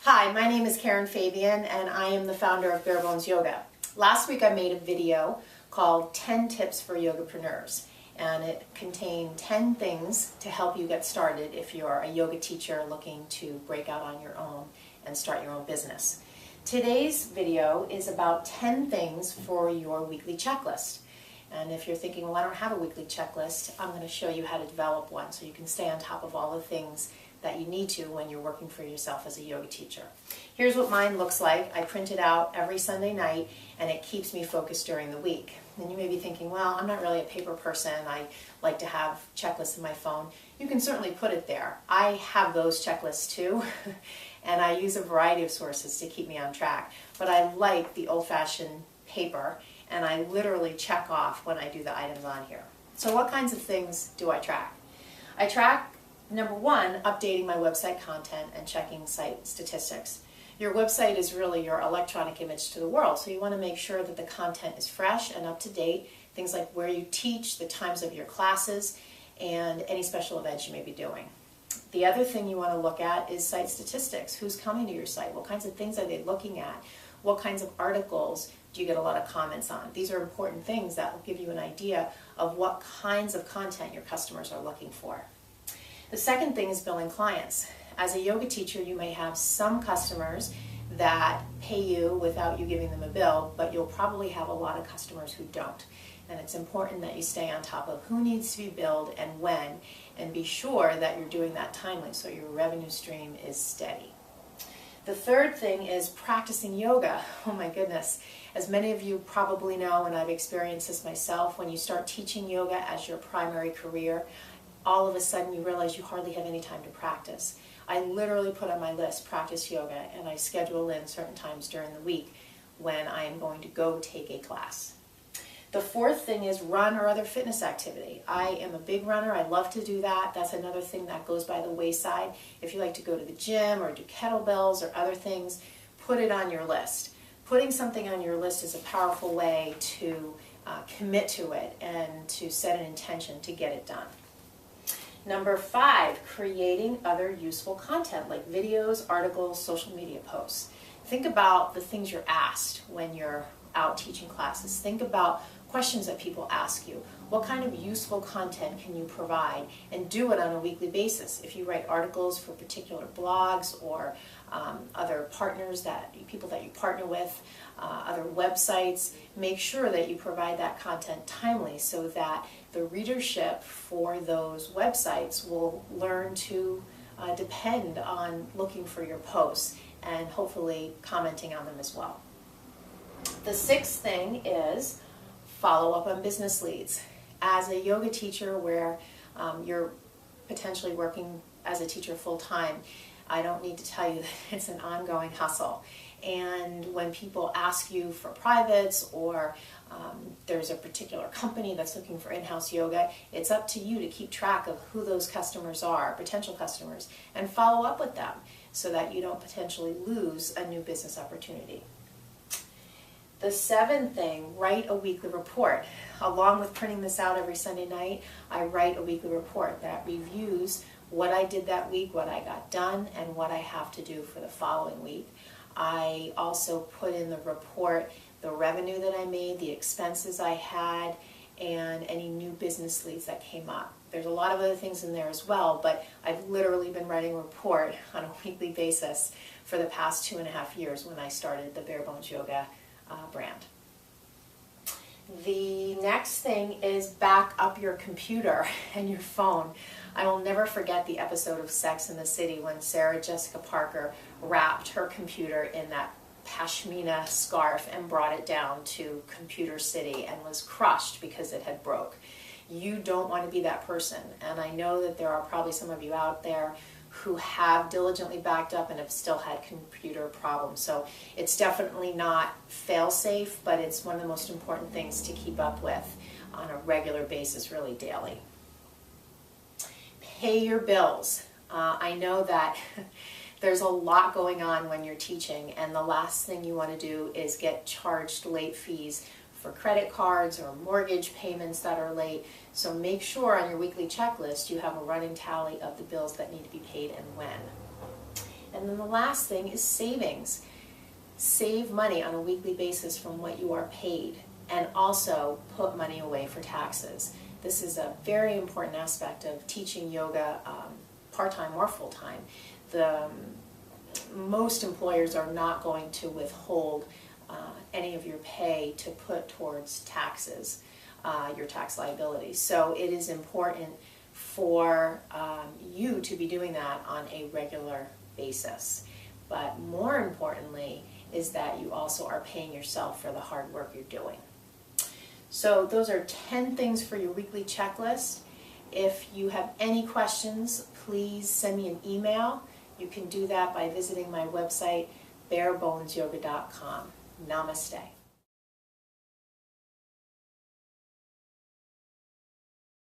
Hi, my name is Karen Fabian and I am the founder of Bare Bones Yoga. Last week I made a video called 10 Tips for Yogapreneurs, and it contained 10 things to help you get started if you're a yoga teacher looking to break out on your own and start your own business. Today's video is about 10 things for your weekly checklist. And if you're thinking, well, I don't have a weekly checklist, I'm going to show you how to develop one so you can stay on top of all the things that you need to when you're working for yourself as a yoga teacher. Here's what mine looks like. I print it out every Sunday night and it keeps me focused during the week. And you may be thinking, well, I'm not really a paper person. I like to have checklists in my phone. You can certainly put it there. I have those checklists too. And I use a variety of sources to keep me on track. But I like the old-fashioned paper, and I literally check off when I do the items on here. So what kinds of things do I track? I track, number one, updating my website content and checking site statistics. Your website is really your electronic image to the world, so you want to make sure that the content is fresh and up to date, things like where you teach, the times of your classes, and any special events you may be doing. The other thing you want to look at is site statistics. Who's coming to your site? What kinds of things are they looking at? What kinds of articles do you get a lot of comments on? These are important things that will give you an idea of what kinds of content your customers are looking for. The second thing is billing clients. As a yoga teacher, you may have some customers that pay you without you giving them a bill, but you'll probably have a lot of customers who don't. And it's important that you stay on top of who needs to be billed and when, and be sure that you're doing that timely so your revenue stream is steady. The third thing is practicing yoga. Oh my goodness. As many of you probably know, and I've experienced this myself, when you start teaching yoga as your primary career, all of a sudden you realize you hardly have any time to practice. I literally put on my list, practice yoga, and I schedule in certain times during the week when I am going to go take a class. The fourth thing is run or other fitness activity. I am a big runner. I love to do that. That's another thing that goes by the wayside. If you like to go to the gym or do kettlebells or other things, put it on your list. Putting something on your list is a powerful way to commit to it and to set an intention to get it done. Number 5, creating other useful content like videos, articles, social media posts. Think about the things you're asked when you're out teaching classes. Think about questions that people ask you. What kind of useful content can you provide, and do it on a weekly basis. If you write articles for particular blogs or other partners, people that you partner with, other websites, make sure that you provide that content timely so that the readership for those websites will learn to depend on looking for your posts and hopefully commenting on them as well. The sixth thing is follow up on business leads. As a yoga teacher where you're potentially working as a teacher full-time, I don't need to tell you that it's an ongoing hustle. And when people ask you for privates or there's a particular company that's looking for in-house yoga, it's up to you to keep track of who those customers are, potential customers, and follow up with them so that you don't potentially lose a new business opportunity. The seventh thing, write a weekly report. Along with printing this out every Sunday night, I write a weekly report that reviews what I did that week, what I got done, and what I have to do for the following week. I also put in the report the revenue that I made, the expenses I had, and any new business leads that came up. There's a lot of other things in there as well, but I've literally been writing a report on a weekly basis for the past 2.5 years when I started the Bare Bones Yoga brand. The next thing is back up your computer and your phone. I will never forget the episode of Sex and the City when Sarah Jessica Parker wrapped her computer in that pashmina scarf and brought it down to Computer City and was crushed because it had broke. You don't want to be that person, and I know that there are probably some of you out there who have diligently backed up and have still had computer problems. So it's definitely not fail-safe, but it's one of the most important things to keep up with on a regular basis, really daily. Pay your bills. I know that there's a lot going on when you're teaching, and the last thing you want to do is get charged late fees for credit cards or mortgage payments that are late. So make sure on your weekly checklist you have a running tally of the bills that need to be paid and when. And then the last thing is savings. Save money on a weekly basis from what you are paid, and also put money away for taxes. This is a very important aspect of teaching yoga part-time or full-time. Most employers are not going to withhold any of your pay to put towards taxes, your tax liability. So it is important for you to be doing that on a regular basis. But more importantly is that you also are paying yourself for the hard work you're doing. So those are 10 things for your weekly checklist. If you have any questions, please send me an email. You can do that by visiting my website, barebonesyoga.com. Namaste.